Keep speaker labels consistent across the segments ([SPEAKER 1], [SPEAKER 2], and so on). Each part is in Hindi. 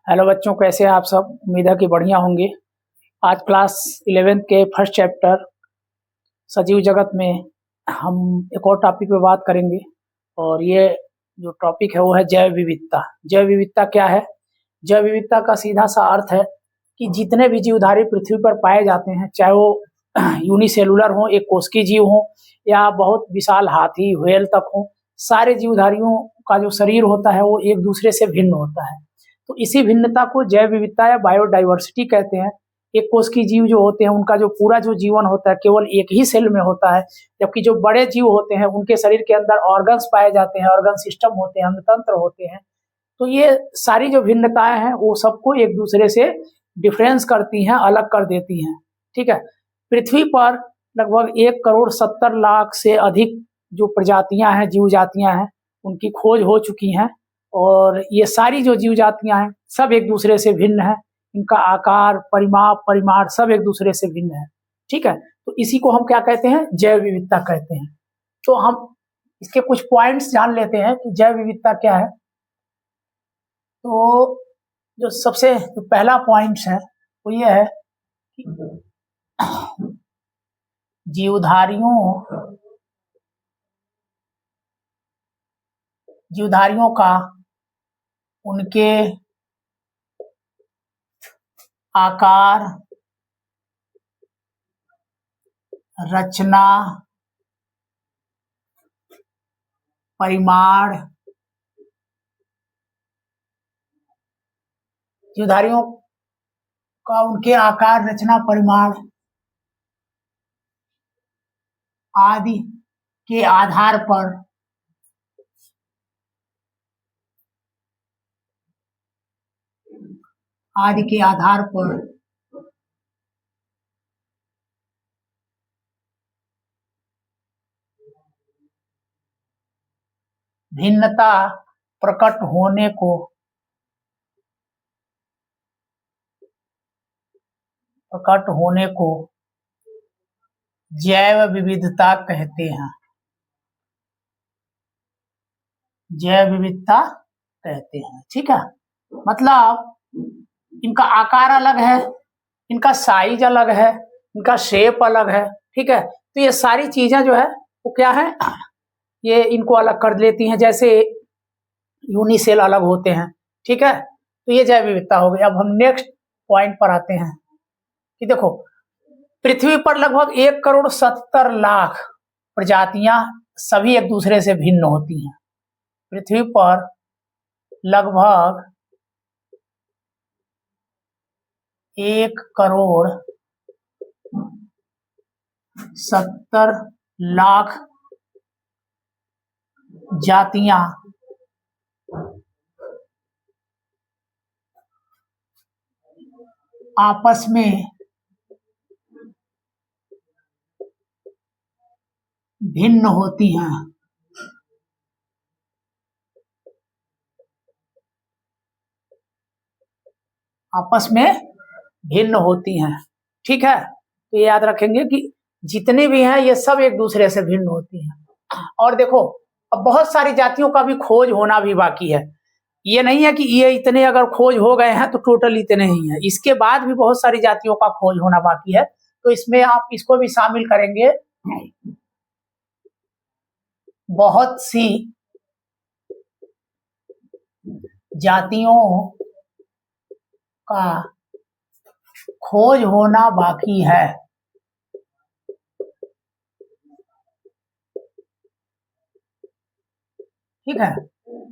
[SPEAKER 1] हेलो बच्चों, कैसे हैं आप सब। उम्मीद है कि बढ़िया होंगे। आज क्लास 11th के फर्स्ट चैप्टर सजीव जगत में हम एक और टॉपिक पे बात करेंगे। और ये जो टॉपिक है वो है जैव विविधता। जैव विविधता क्या है? जैव विविधता का सीधा सा अर्थ है कि जितने भी जीवधारी पृथ्वी पर पाए जाते हैं, चाहे वो यूनिसेलुलर हो, एक कोशिकीय जीव हो, या बहुत विशाल हाथी व्हेल तक हो, सारे जीवधारियों का जो शरीर होता है वो एक दूसरे से भिन्न होता है। तो इसी भिन्नता को जैव विविधता या बायोडाइवर्सिटी कहते हैं। एक कोशिकीय जीव जो होते हैं उनका जो पूरा जो जीवन होता है केवल एक ही सेल में होता है, जबकि जो बड़े जीव होते हैं उनके शरीर के अंदर ऑर्गन्स पाए जाते हैं, ऑर्गन सिस्टम होते हैं, अंगतंत्र होते हैं। तो ये सारी जो भिन्नताएं हैं वो सबको एक दूसरे से डिफरेंस करती हैं, अलग कर देती हैं। ठीक है। पृथ्वी पर लगभग 1,70,00,000 से अधिक जो प्रजातियां हैं, जीव जातियां हैं, उनकी खोज हो चुकी हैं। और ये सारी जो जीव जातियां हैं सब एक दूसरे से भिन्न है। इनका आकार, परिमाप, परिमाण सब एक दूसरे से भिन्न है। ठीक है। तो इसी को हम क्या कहते हैं? जैव विविधता कहते हैं। तो हम इसके कुछ पॉइंट्स जान लेते हैं कि जैव विविधता क्या है। तो जो सबसे जो पहला पॉइंट्स है वो ये है कि जीवधारियों का उनके आकार, रचना, परिमाण, जीवधारियों का उनके आकार, रचना, परिमाण आदि के आधार पर भिन्नता प्रकट होने को जैव विविधता कहते हैं। जैव विविधता कहते हैं। ठीक है। मतलब इनका आकार अलग है, इनका साइज अलग है, इनका शेप अलग है। ठीक है। तो ये सारी चीजें जो है वो क्या है, ये इनको अलग कर लेती हैं। जैसे यूनिसेल अलग होते हैं। ठीक है। तो ये जैव विविधता हो गई। अब हम नेक्स्ट पॉइंट पर आते हैं कि देखो, पृथ्वी पर लगभग 1,70,00,000 प्रजातियां सभी एक दूसरे से भिन्न होती हैं। पृथ्वी पर लगभग 1,70,00,000 जातियां आपस में भिन्न होती हैं। आपस में भिन्न होती हैं। ठीक है। तो ये याद रखेंगे कि जितने भी हैं ये सब एक दूसरे से भिन्न होती हैं। और देखो, अब बहुत सारी जातियों का भी खोज होना भी बाकी है। ये नहीं है कि ये इतने अगर खोज हो गए हैं तो टोटल इतने ही हैं। इसके बाद भी बहुत सारी जातियों का खोज होना बाकी है। तो इसमें आप इसको भी शामिल करेंगे। बहुत सी जातियों का खोज होना बाकी है। ठीक है।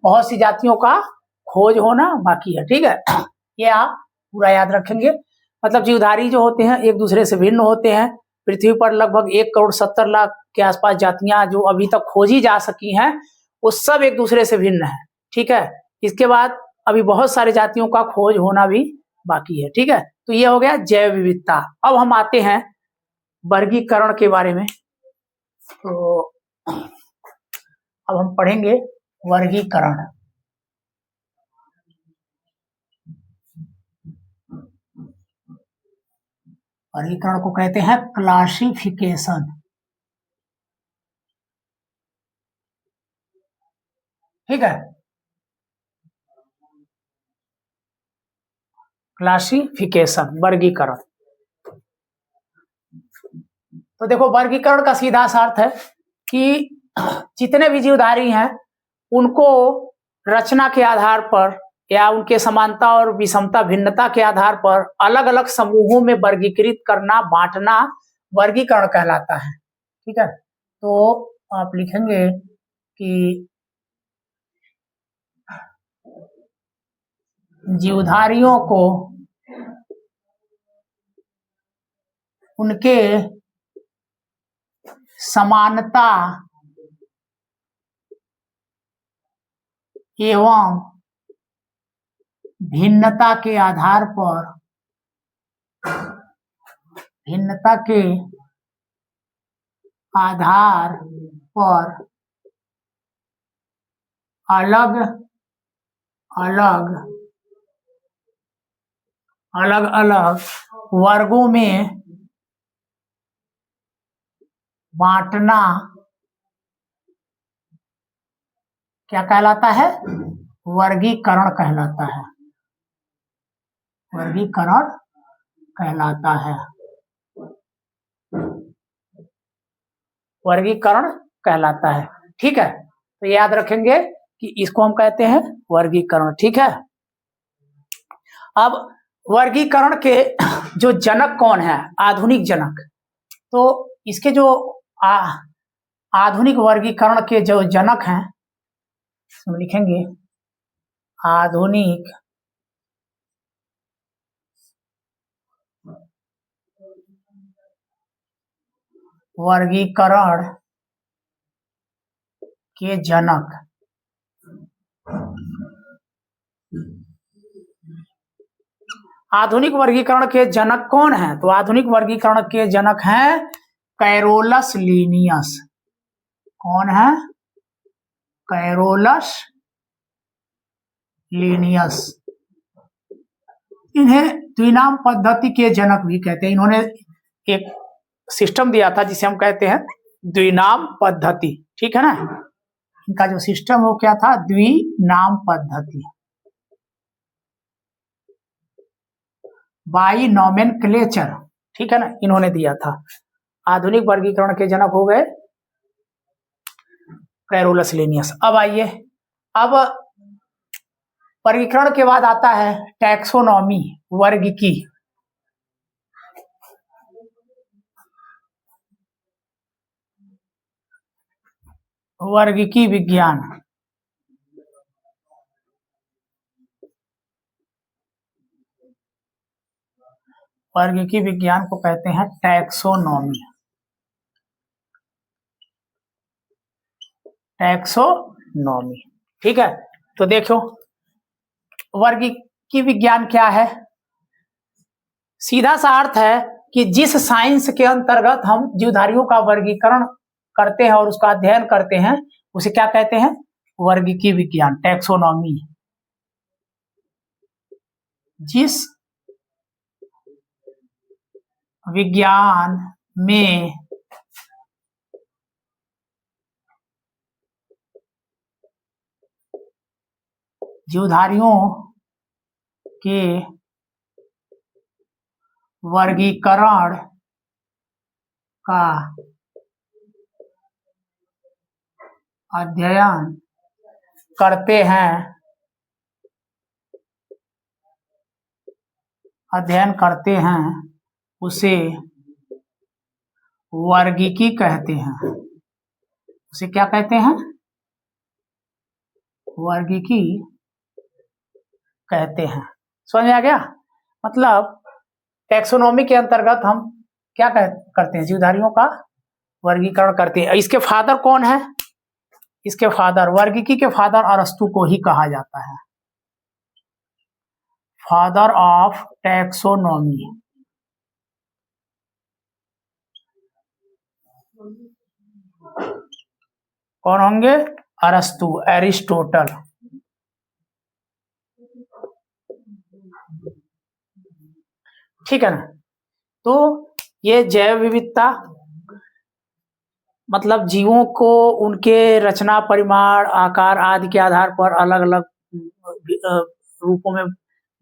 [SPEAKER 1] बहुत सी जातियों का खोज होना बाकी है। ठीक है। ये आप पूरा याद रखेंगे। मतलब जीवधारी जो होते हैं एक दूसरे से भिन्न होते हैं। पृथ्वी पर लगभग 1,70,00,000 के आसपास जातियां जो अभी तक खोजी जा सकी हैं वो सब एक दूसरे से भिन्न है। ठीक है। इसके बाद अभी बहुत सारी जातियों का खोज होना भी बाकी है। ठीक है। तो ये हो गया जैव विविधता। अब हम आते हैं वर्गीकरण के बारे में। तो अब हम पढ़ेंगे वर्गीकरण। वर्गीकरण को कहते हैं क्लासिफिकेशन। ठीक है। क्लासिफिकेशन, वर्गीकरण। तो देखो वर्गीकरण का सीधा सा अर्थ है कि जितने भी जीवधारी हैं उनको रचना के आधार पर या उनके समानता और विषमता भिन्नता के आधार पर अलग अलग समूहों में वर्गीकृत करना, बांटना वर्गीकरण कहलाता है। ठीक है, तो आप लिखेंगे कि जीवधारियों को उनके समानता एवं भिन्नता के आधार पर अलग अलग वर्गों में बांटना क्या कहलाता है? वर्गीकरण कहलाता है। वर्गीकरण कहलाता है। वर्गीकरण कहलाता है। ठीक है, तो याद रखेंगे कि इसको हम कहते हैं वर्गीकरण। ठीक है, अब वर्गीकरण के जो जनक कौन है, आधुनिक जनक, तो इसके जो आधुनिक वर्गीकरण के जो जनक हैं हम लिखेंगे आधुनिक वर्गीकरण के जनक। आधुनिक वर्गीकरण के जनक कौन है? तो आधुनिक वर्गीकरण के जनक हैं कैरोलस लीनियस। कौन है? Carolus Linnaeus. इन्हें द्विनाम पद्धति के जनक भी कहते हैं। इन्होंने एक सिस्टम दिया था जिसे हम कहते हैं द्विनाम पद्धति। ठीक है ना, इनका जो सिस्टम वो क्या था? द्विनाम पद्धति, बाई नोमेनक्लेचर। ठीक है ना, इन्होंने दिया था। आधुनिक वर्गीकरण के जनक हो गए कैरोलस लीनियस। अब आइए, अब वर्गीकरण के बाद आता है टैक्सोनॉमी, वर्गीकी। वर्गीकी विज्ञान, वर्गीकी विज्ञान को कहते हैं टैक्सोनॉमी। टैक्सोनॉमी। ठीक है, तो देखो वर्गीकी विज्ञान क्या है? सीधा सा अर्थ है कि जिस साइंस के अंतर्गत हम जीवधारियों का वर्गीकरण करते हैं और उसका अध्ययन करते हैं उसे क्या कहते हैं? वर्गीकी विज्ञान, टैक्सोनॉमी। जिस विज्ञान में जीवधारियों के वर्गीकरण का अध्ययन करते हैं उसे वर्गीकी कहते हैं। उसे क्या कहते हैं? वर्गीकी कहते हैं। समझ में आ गया? मतलब टैक्सोनॉमी के अंतर्गत हम क्या करते हैं? जीवधारियों का वर्गीकरण करते हैं। इसके फादर कौन है? इसके फादर, वर्गीकी के फादर अरस्तु को ही कहा जाता है, फादर ऑफ टैक्सोनॉमी। कौन होंगे? अरस्तु, एरिस्टोटल। ठीक है ना, तो ये जैव विविधता मतलब जीवों को उनके रचना, परिमाण, आकार आदि के आधार पर अलग अलग रूपों में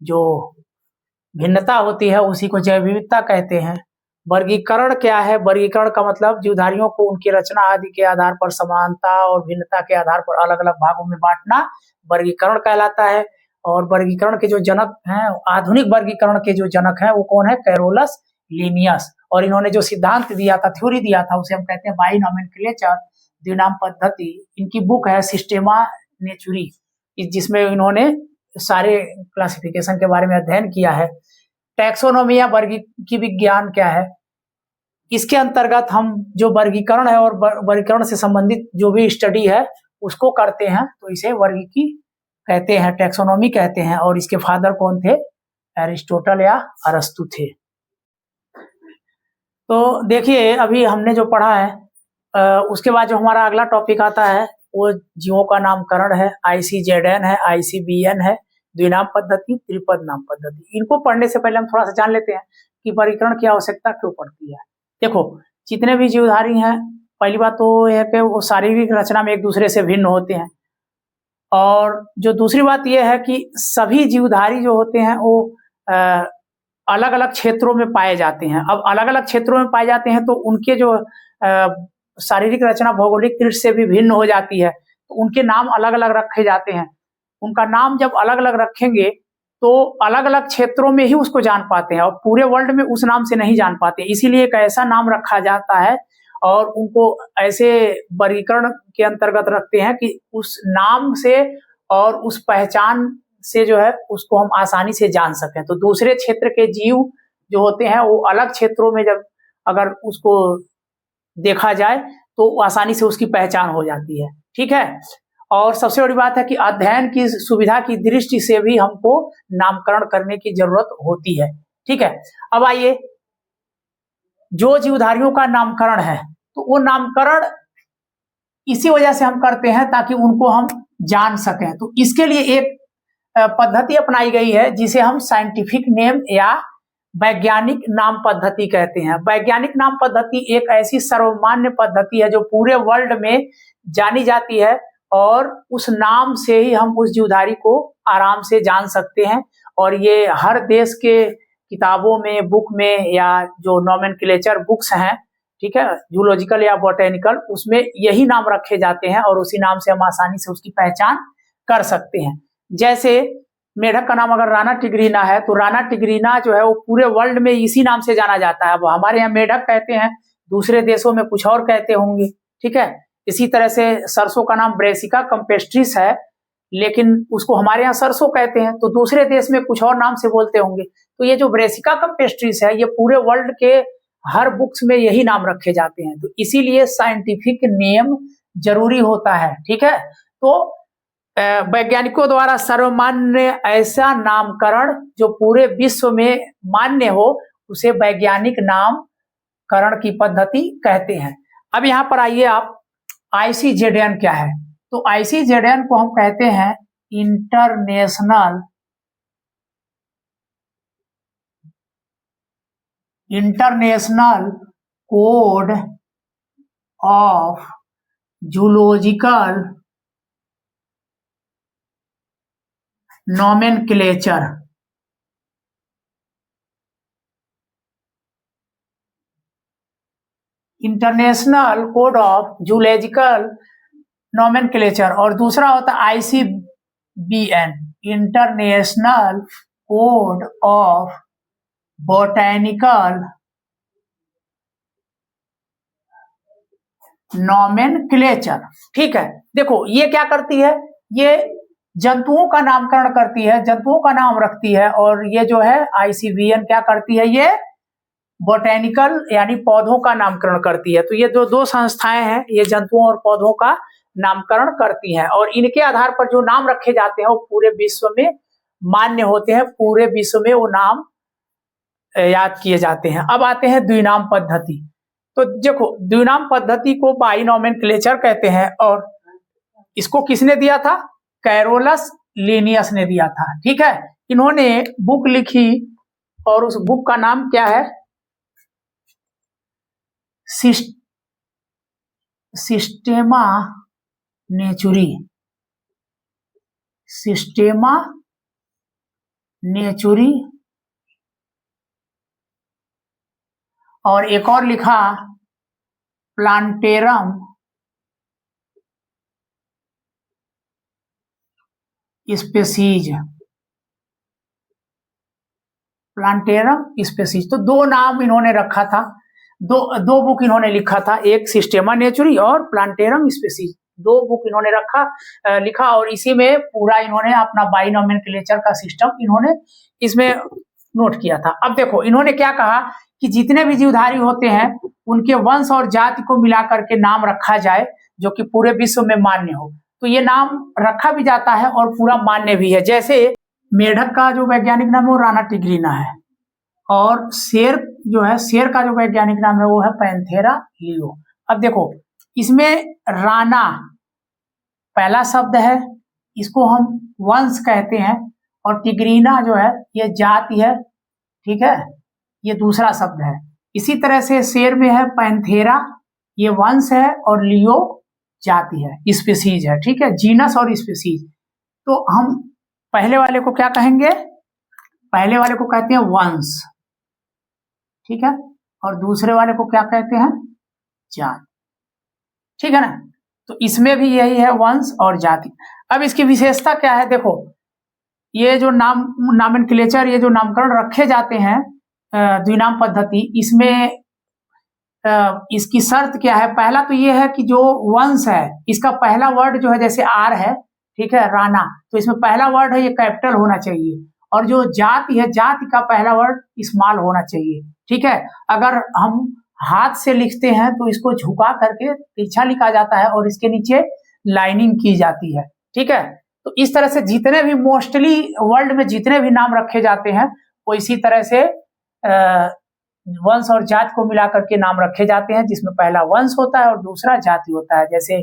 [SPEAKER 1] जो भिन्नता होती है उसी को जैव विविधता कहते हैं। वर्गीकरण क्या है? वर्गीकरण का मतलब जीवधारियों को उनकी रचना आदि के आधार पर समानता और भिन्नता के आधार पर अलग अलग भागों में बांटना वर्गीकरण कहलाता है। और वर्गीकरण के जो जनक हैं, आधुनिक वर्गीकरण के जो जनक हैं वो कौन है? Carolus Linnaeus. और इन्होंने जो सिद्धांत दिया था, थ्योरी दिया था, उसे हम कहते हैं बाई नॉमेनक्लेचर, द्विनाम पद्धति। इनकी बुक है सिस्टेमा नेचुरी, जिसमें इन्होंने सारे क्लासिफिकेशन के बारे में अध्ययन किया है। टैक्सोनॉमी या वर्गीकी विज्ञान क्या है? इसके अंतर्गत हम जो वर्गीकरण है और वर्गीकरण से संबंधित जो भी स्टडी है उसको करते हैं, तो इसे वर्गीकी कहते हैं, टैक्सोनॉमी कहते हैं। और इसके फादर कौन थे? एरिस्टोटल या अरस्तु थे। तो देखिए अभी हमने जो पढ़ा है, उसके बाद जो हमारा अगला टॉपिक आता है वो जीवों का नामकरण है। ICZN है, ICBN है, द्विनाम पद्धति, त्रिपद नाम पद्धति। इनको पढ़ने से पहले हम थोड़ा सा जान लेते हैं कि वर्गीकरण की आवश्यकता क्यों पड़ती है। देखो, जितने भी जीवधारी हैं, पहली बात तो यह है कि वो शारीरिक रचना में एक दूसरे से भिन्न होते हैं। और जो दूसरी बात यह है कि सभी जीवधारी जो होते हैं वो अलग अलग क्षेत्रों में पाए जाते हैं। अब अलग अलग क्षेत्रों में पाए जाते हैं तो उनके जो शारीरिक रचना भौगोलिक दृष्टि से भी भिन्न हो जाती है, तो उनके नाम अलग अलग रखे जाते हैं। उनका नाम जब अलग अलग रखेंगे तो अलग अलग क्षेत्रों में ही उसको जान पाते हैं और पूरे वर्ल्ड में उस नाम से नहीं जान पाते। इसीलिए एक ऐसा नाम रखा जाता है और उनको ऐसे वर्गीकरण के अंतर्गत रखते हैं कि उस नाम से और उस पहचान से जो है उसको हम आसानी से जान सकें। तो दूसरे क्षेत्र के जीव जो होते हैं वो अलग क्षेत्रों में जब अगर उसको देखा जाए तो आसानी से उसकी पहचान हो जाती है। ठीक है। और सबसे बड़ी बात है कि अध्ययन की सुविधा की दृष्टि से भी हमको नामकरण करने की जरूरत होती है। ठीक है। अब आइए, जो जीवधारियों का नामकरण है तो वो नामकरण इसी वजह से हम करते हैं ताकि उनको हम जान सकें। तो इसके लिए एक पद्धति अपनाई गई है जिसे हम साइंटिफिक नेम या वैज्ञानिक नाम पद्धति कहते हैं। वैज्ञानिक नाम पद्धति एक ऐसी सर्वमान्य पद्धति है जो पूरे वर्ल्ड में जानी जाती है और उस नाम से ही हम उस जीवधारी को आराम से जान सकते हैं। और ये हर देश के किताबों में, बुक में, या जो नॉमेनक्लेचर बुक्स हैं, ठीक है, जूलॉजिकल या बॉटेनिकल, उसमें यही नाम रखे जाते हैं और उसी नाम से हम आसानी से उसकी पहचान कर सकते हैं। जैसे मेढक का नाम अगर राणा टिग्रीना है तो राणा टिग्रीना जो है वो पूरे वर्ल्ड में इसी नाम से जाना जाता है। वो हमारे यहाँ मेढक कहते हैं, दूसरे देशों में कुछ और कहते होंगे। ठीक है। इसी तरह से सरसों का नाम ब्रेसिका कैम्पेस्ट्रिस है, लेकिन उसको हमारे यहाँ सरसों कहते हैं, तो दूसरे देश में कुछ और नाम से बोलते होंगे। तो ये जो ब्रेसिका कैम्पेस्ट्रिस है ये पूरे वर्ल्ड के हर बुक्स में यही नाम रखे जाते हैं। तो इसीलिए साइंटिफिक नेम जरूरी होता है। ठीक है। तो वैज्ञानिकों द्वारा सर्वमान्य ऐसा नामकरण जो पूरे विश्व में मान्य हो उसे वैज्ञानिक नामकरण की पद्धति कहते हैं। अब यहाँ पर आइए आप, ICZN क्या है? तो ICZN को हम कहते हैं international code of zoological nomenclature. International code of zoological nomenclature. और दूसरा होता है ICBN, international code of botanical nomenclature. ठीक है। देखो ये क्या करती है, ये जंतुओं का नामकरण करती है, जंतुओं का नाम रखती है। और ये जो है ICBN क्या करती है, ये बॉटेनिकल यानी पौधों का नामकरण करती है। तो ये जो दो संस्थाएं हैं ये जंतुओं और पौधों का नामकरण करती हैं और इनके आधार पर जो नाम रखे जाते हैं वो पूरे विश्व में मान्य होते हैं, पूरे विश्व में वो नाम याद किए जाते हैं। अब आते हैं द्विनाम पद्धति। तो देखो, द्विनाम पद्धति को बाई नॉमेनक्लेचर कहते हैं और इसको किसने दिया था? कैरोलस लिनियस ने दिया था। ठीक है। इन्होंने बुक लिखी और उस बुक का नाम क्या है? सिस्टेमा नेचुरी। सिस्टेमा नेचुरी और एक और लिखा प्लांटेरम स्पेसीज, प्लांटेरम स्पेसीज। तो दो नाम इन्होंने रखा था, दो बुक इन्होंने लिखा था, एक सिस्टेमा नेचुरी और प्लांटेरम स्पेसीज, दो बुक इन्होंने लिखा और इसी में पूरा इन्होंने अपना बाइनोमेनक्लेचर का सिस्टम इन्होंने इसमें नोट किया था। अब देखो इन्होंने क्या कहा कि जितने भी जीवधारी होते हैं उनके वंश और जाति को मिलाकर के नाम रखा जाए जो कि पूरे विश्व में मान्य हो। तो ये नाम रखा भी जाता है और पूरा मान्य भी है। जैसे मेढक का जो वैज्ञानिक नाम है वो राना टिग्रीना है, और शेर जो है, शेर का जो वैज्ञानिक नाम है वो है पैंथेरा लियो। अब देखो इसमें राना पहला शब्द है, इसको हम वंश कहते हैं, और टिग्रीना जो है ये जाति है, ठीक है, ये दूसरा शब्द है। इसी तरह से शेर में है पैंथेरा, ये वंश है, और लियो जाति है, स्पीसीज है, ठीक है, जीनस और स्पीसीज। तो हम पहले वाले को क्या कहेंगे, पहले वाले को कहते हैं वंश, ठीक है, और दूसरे वाले को क्या कहते हैं, जाति, ठीक है ना। तो इसमें भी यही है, वंश और जाति। अब इसकी विशेषता क्या है, देखो ये जो नामेनक्लेचर, ये जो नामकरण रखे जाते हैं द्विनाम पद्धति, इसमें इसकी शर्त क्या है, पहला तो ये है कि जो वंश है इसका पहला वर्ड जो है, जैसे आर है, ठीक है, राणा, तो इसमें पहला वर्ड है ये कैपिटल होना चाहिए, और जो जाति है, जाति का पहला वर्ड स्मॉल होना चाहिए, ठीक है। अगर हम हाथ से लिखते हैं तो इसको झुका करके तिरछा लिखा जाता है और इसके नीचे लाइनिंग की जाती है, ठीक है। तो इस तरह से जितने भी मोस्टली वर्ल्ड में जितने भी नाम रखे जाते हैं वो इसी तरह से वंश और जाति को मिलाकर के नाम रखे जाते हैं, जिसमें पहला वंश होता है और दूसरा जाति होता है। जैसे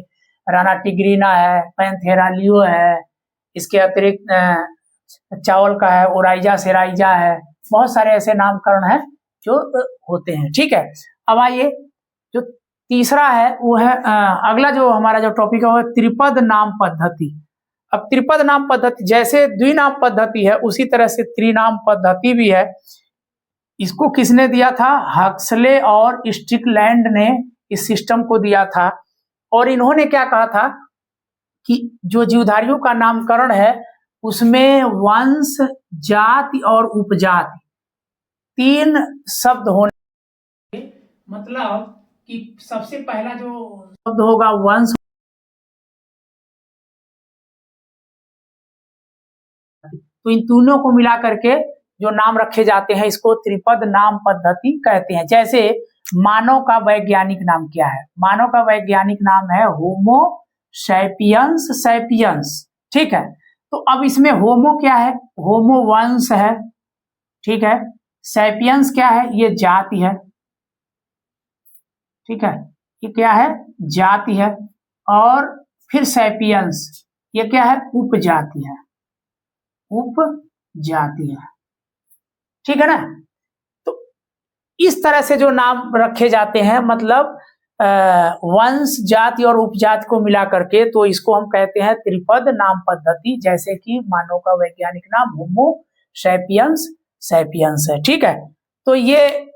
[SPEAKER 1] राना टिग्रीना है, पैंथेरा लियो है, इसके अतिरिक्त चावल का है, ओराइजा सेराइजा है, बहुत सारे ऐसे नामकरण हैं जो होते हैं, ठीक है। अब आइए जो तीसरा है वो है अगला जो हमारा जो टॉपिक है वो है त्रिपद नाम पद्धति। अब त्रिपद नाम पद्धति जैसे द्विनाम पद्धति है उसी तरह से त्रिनाम पद्धति भी है। इसको किसने दिया था, हक्सले और स्ट्रिकलैंड ने इस सिस्टम को दिया था, और इन्होंने क्या कहा था कि जो जीवधारियों का नामकरण है उसमें वंश, जाति और उपजाति तीन शब्द होने, मतलब कि सबसे पहला जो शब्द होगा वंश, तो इन तीनों को मिला करके जो नाम रखे जाते हैं इसको त्रिपद नाम पद्धति कहते हैं। जैसे मानव का वैज्ञानिक नाम क्या है, मानव का वैज्ञानिक नाम है होमो सैपियंस सैपियंस, ठीक है। तो अब इसमें होमो क्या है, होमो वंश है, ठीक है, सैपियंस क्या है, ये जाति है, ठीक है, ये क्या है, जाति है, और फिर सैपियंस ये क्या है, उपजाति है, उपजाति है, ठीक है ना। तो इस तरह से जो नाम रखे जाते हैं, मतलब वंश, जाति और उपजाति को मिला करके, तो इसको हम कहते हैं त्रिपद नाम पद्धति। जैसे कि मानव का वैज्ञानिक नाम होमो सैपियंस सैपियंस है, ठीक है। तो ये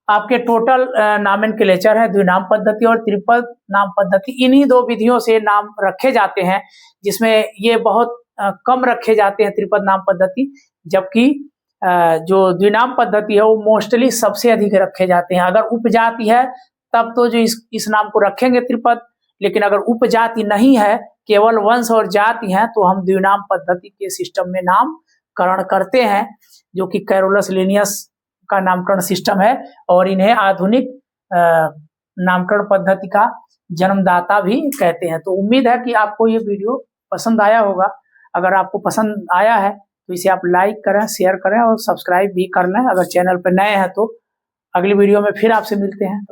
[SPEAKER 1] आपके टोटल नामेनक्लेचर है, द्विनाम पद्धति और त्रिपद नाम पद्धति। इन्हीं दो विधियों से नाम रखे जाते हैं, जिसमें ये बहुत कम रखे जाते हैं त्रिपद नाम पद्धति, जबकि जो द्विनाम पद्धति है वो मोस्टली सबसे अधिक रखे जाते हैं। अगर उपजाति है तब तो जो इस नाम को रखेंगे त्रिपद, लेकिन अगर उपजाति नहीं है, केवल वंश और जाति है, तो हम द्विनाम पद्धति के सिस्टम में नामकरण करते हैं, जो कि कैरोलस लिनियस का नामकरण सिस्टम है, और इन्हें आधुनिक नामकरण पद्धति का जन्मदाता भी कहते हैं। तो उम्मीद है कि आपको ये वीडियो पसंद आया होगा। अगर आपको पसंद आया है तो इसे आप लाइक करें, शेयर करें और सब्सक्राइब भी कर लें। अगर चैनल पर नए हैं तो अगली वीडियो में फिर आपसे मिलते हैं।